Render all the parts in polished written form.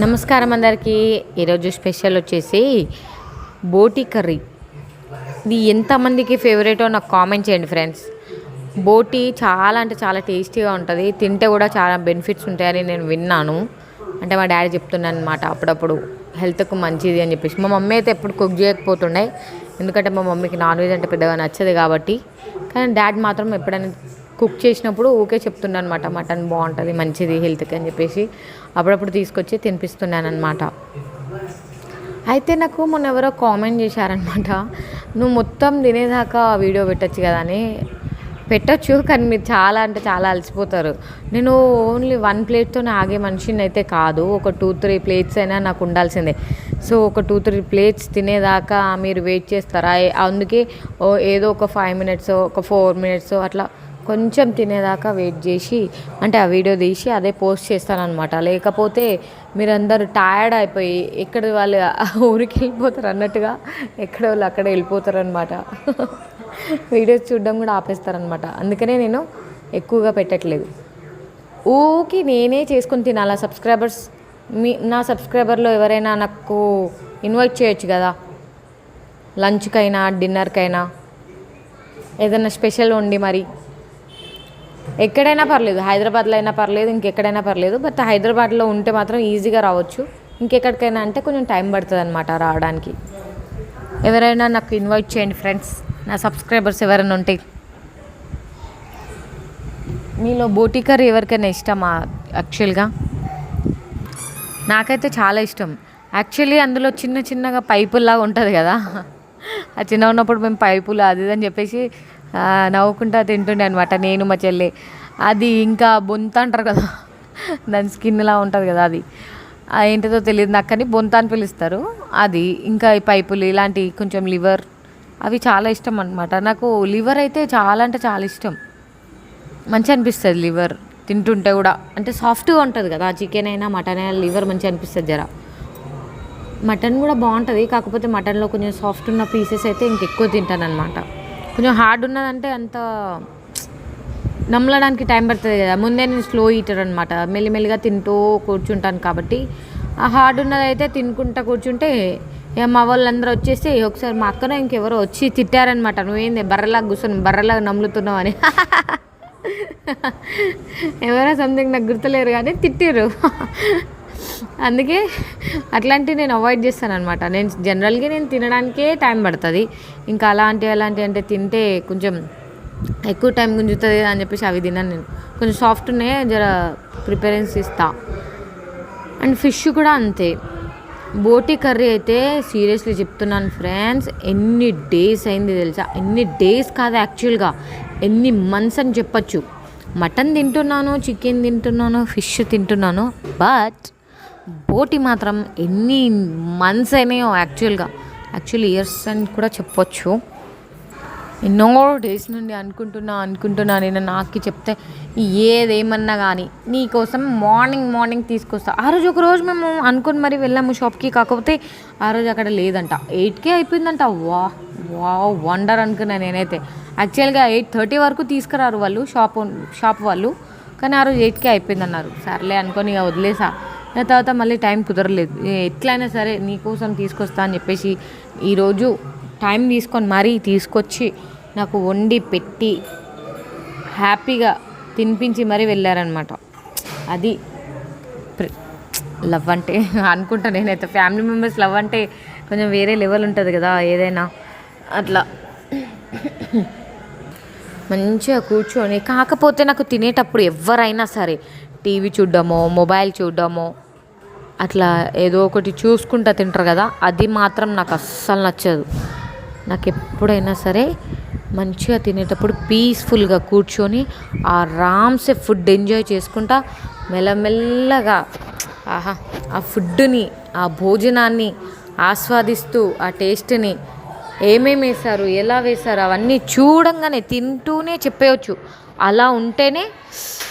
నమస్కారం అందరికీ. ఈరోజు స్పెషల్ వచ్చేసి బోటి కర్రీ. ఇది ఎంతమందికి ఫేవరెటో నాకు కామెంట్ చేయండి ఫ్రెండ్స్. బోటి చాలా అంటే చాలా టేస్టీగా ఉంటుంది, తింటే కూడా చాలా బెనిఫిట్స్ ఉంటాయని నేను విన్నాను. అంటే మా డాడీ చెప్తున్నాను అనమాట, అప్పుడప్పుడు హెల్త్కు మంచిది అని చెప్పేసి. మా మమ్మీ అయితే ఎప్పుడు కుక్ చేయకపోతుండే, ఎందుకంటే మా మమ్మీకి నాన్ వెజ్ అంటే పెద్దగా నచ్చదు కాబట్టి. కానీ డాడీ మాత్రం ఎప్పుడైనా కుక్ చేసినప్పుడు ఊకే చెప్తున్నాను అనమాట, మటన్ బాగుంటుంది మంచిది హెల్త్కి అని చెప్పేసి అప్పుడప్పుడు తీసుకొచ్చి తినిపిస్తున్నాను అనమాట. అయితే నాకు మొన్న ఎవరో కామెంట్ చేశారనమాట, నువ్వు మొత్తం తినేదాకా వీడియో పెట్టచ్చు కదా అని. పెట్టచ్చు, కానీ మీరు చాలా అంటే చాలా అలసిపోతారు. నేను ఓన్లీ 1 ప్లేట్తో ఆగే మనిషిని అయితే కాదు, ఒక 2-3 ప్లేట్స్ అయినా నాకు ఉండాల్సిందే. సో ఒక 2-3 ప్లేట్స్ తినేదాకా మీరు వెయిట్ చేస్తారా? అందుకే ఏదో ఒక 5 మినిట్స్, ఒక 4 మినిట్స్ అట్లా కొంచెం తినేదాకా వెయిట్ చేసి, అంటే ఆ వీడియో తీసి అదే పోస్ట్ చేస్తానన్నమాట. లేకపోతే మీరందరూ టయర్డ్ అయిపోయి ఎక్కడ వాళ్ళు ఊరికి వెళ్ళిపోతారు అన్నట్టుగా ఎక్కడ వాళ్ళు అక్కడ వెళ్ళిపోతారు అనమాట. వీడియోస్ చూడడం కూడా ఆపేస్తారనమాట. అందుకనే నేను ఎక్కువగా పెట్టట్లేదు. ఊకి నేనే చేసుకొని తినాలా. సబ్స్క్రైబర్స్, నా సబ్స్క్రైబర్లో ఎవరైనా నాకు ఇన్వైట్ చేయొచ్చు కదా, లంచ్కైనా డిన్నర్కైనా ఏదైనా స్పెషల్ వండి. మరి ఎక్కడైనా పర్లేదు, హైదరాబాద్లో అయినా పర్లేదు, ఇంకెక్కడైనా పర్లేదు. బట్ హైదరాబాద్లో ఉంటే మాత్రం ఈజీగా రావచ్చు. ఇంకెక్కడికైనా అంటే కొంచెం టైం పడుతుంది అనమాట రావడానికి. ఎవరైనా నాకు ఇన్వైట్ చేయండి ఫ్రెండ్స్, నా సబ్స్క్రైబర్స్ ఎవరైనా ఉంటే. మీలో బోటి కర్రీ ఎవరికైనా ఇష్టమా? యాక్చువల్గా నాకైతే చాలా ఇష్టం. యాక్చువల్లీ అందులో చిన్న చిన్నగా పైపుల్లాగా ఉంటుంది కదా, ఆ చిన్న ఉన్నప్పుడు మేము పైపులు అది అని చెప్పేసి నవ్వుకుంటా తింటుండే అనమాట నేను మా చెల్లి. అది ఇంకా బొంత అంటారు కదా, దాని స్కిన్లా ఉంటుంది కదా, అది ఏంటిదో తెలియదు నాకు, కానీ బొంత అని పిలుస్తారు అది. ఇంకా ఈ పైపులు ఇలాంటి కొంచెం లివర్ అవి చాలా ఇష్టం అనమాట నాకు. లివర్ అయితే చాలా అంటే చాలా ఇష్టం, మంచిగా అనిపిస్తుంది లివర్ తింటుంటే కూడా. అంటే సాఫ్ట్గా ఉంటుంది కదా, చికెన్ అయినా మటన్ అయినా లివర్ మంచిగా అనిపిస్తుంది జర. మటన్ కూడా బాగుంటుంది, కాకపోతే మటన్లో కొంచెం సాఫ్ట్ ఉన్న పీసెస్ అయితే ఇంకెక్కువ తింటాను అనమాట. కొంచెం హార్డ్ ఉన్నదంటే అంత నమ్మడానికి టైం పడుతుంది కదా. ముందే నేను స్లో ఈటర్ అనమాట, మెల్లిమెల్లిగా తింటూ కూర్చుంటాను కాబట్టి. ఆ హార్డ్ ఉన్నదైతే తినుకుంటా కూర్చుంటే మా వాళ్ళందరూ వచ్చేసి ఒకసారి మా అక్కనో ఇంకెవరో వచ్చి తిట్టారనమాట, నువ్వేంది బర్రెలాగా కూర్చొని బర్రెలాగా నమ్ములుతున్నావు అని. ఎవరో సంథింగ్ నాకు గుర్తులేరు కానీ తిట్టారు. అందుకే అట్లాంటివి నేను అవాయిడ్ చేస్తాను అనమాట. నేను జనరల్గా నేను తినడానికే టైం పడుతుంది. ఇంకా అలాంటివి అంటే తింటే కొంచెం ఎక్కువ టైం గుంజుతుంది అని చెప్పేసి అవి తిన్నాను నేను. కొంచెం సాఫ్ట్ ఉన్నాయి జర ప్రిఫరెన్స్ ఇస్తా. అండ్ ఫిష్ కూడా అంతే. బోటి కర్రీ అయితే సీరియస్లీ చెప్తున్నాను ఫ్రెండ్స్, ఎన్ని డేస్ అయింది తెలుసా? ఎన్ని డేస్ కాదు యాక్చువల్గా, ఎన్ని మంత్స్ అని చెప్పచ్చు. మటన్ తింటున్నాను, చికెన్ తింటున్నాను, ఫిష్ తింటున్నాను, బట్ బోటి మాత్రం ఎన్ని మంత్స్ అయినాయో యాక్చువల్లీ ఇయర్స్ అని కూడా చెప్పొచ్చు. ఎన్నో డేస్ నుండి అనుకుంటున్నా నేను. నాకు చెప్తే ఏదేమన్నా కానీ నీకోసం మార్నింగ్ తీసుకొస్తా. ఆ రోజు ఒకరోజు మేము అనుకుని మరి వెళ్ళాము షాప్కి, కాకపోతే ఆ రోజు అక్కడ లేదంట. 8కే అయిపోయిందంట. వా వండర్ అనుకున్నా నేనైతే. యాక్చువల్గా 8:30 వరకు తీసుకురారు వాళ్ళు షాప్ వాళ్ళు, కానీ ఆ రోజు 8కే అయిపోయిందన్నారు. సర్లే అనుకొని ఇక వదిలేసా. తర్వాత మళ్ళీ టైం కుదరలేదు. ఎట్లయినా సరే నీకోసం తీసుకొస్తా అని చెప్పేసి ఈరోజు టైం తీసుకొని మరీ తీసుకొచ్చి నాకు వండి పెట్టి హ్యాపీగా తినిపించి మరీ వెళ్ళారనమాట. అది లవ్ అంటే అనుకుంటా నేనైతే. ఫ్యామిలీ మెంబర్స్ లవ్ అంటే కొంచెం వేరే లెవెల్ ఉంటుంది కదా ఏదైనా. అట్లా మంచిగా కూర్చొని, కాకపోతే నాకు తినేటప్పుడు ఎవరైనా సరే టీవీ చూడడమో మొబైల్ చూడడమో అట్లా ఏదో ఒకటి చూసుకుంటా తింటారు కదా, అది మాత్రం నాకు అస్సలు నచ్చదు. నాకు ఎప్పుడైనా సరే మంచిగా తినేటప్పుడు పీస్ఫుల్గా కూర్చొని ఆరామ్సే ఫుడ్ ఎంజాయ్ చేసుకుంటా మెల్లమెల్లగా ఆ ఫుడ్ని, ఆ భోజనాన్ని ఆస్వాదిస్తూ ఆ టేస్ట్ని ఏమేమి వేశారు, ఎలా వేశారు అవన్నీ చూడంగానే తింటూనే చెప్పేయచ్చు. అలా ఉంటేనే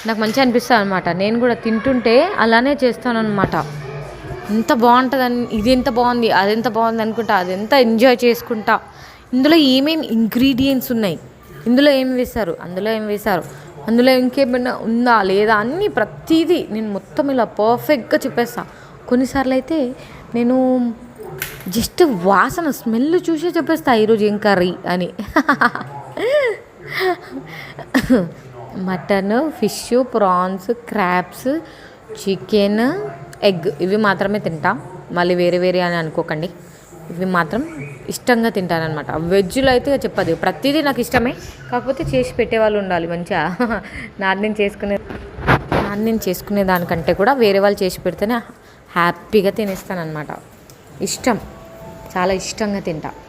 నాకు మంచిగా అనిపిస్తుంది అనమాట. నేను కూడా తింటుంటే అలానే చేస్తాను అనమాట. ఎంత బాగుంటుందని, ఇది ఎంత బాగుంది అది ఎంత బాగుంది అనుకుంటా, అది ఎంత ఎంజాయ్ చేసుకుంటా. ఇందులో ఏమేమి ఇంగ్రీడియంట్స్ ఉన్నాయి, ఇందులో ఏం వేశారు, అందులో ఏం వేశారు, అందులో ఇంకేమైనా ఉందా లేదా అన్నీ ప్రతిదీ నేను మొత్తం ఇలా పర్ఫెక్ట్గా చెప్పేస్తా. కొన్నిసార్లు అయితే నేను జస్ట్ వాసన స్మెల్ చూసే చెప్పేస్తా ఈరోజు ఏం కర్రీ అని. Mutton, fish, prawns, crabs, chicken, egg ఇవి మాత్రమే తింటా. మళ్ళీ వేరే వేరే అని అనుకోకండి, ఇవి మాత్రం ఇష్టంగా తింటానమాట. వెజ్లో అయితే చెప్పదు, ప్రతిదీ నాకు ఇష్టమే, కాకపోతే చేసి పెట్టేవాళ్ళు ఉండాలి మంచిగా. నేను చేసుకునే దానికంటే కూడా వేరే వాళ్ళు చేసి పెడితేనే హ్యాపీగా తినేస్తానమాట. ఇష్టం, చాలా ఇష్టంగా తింటా.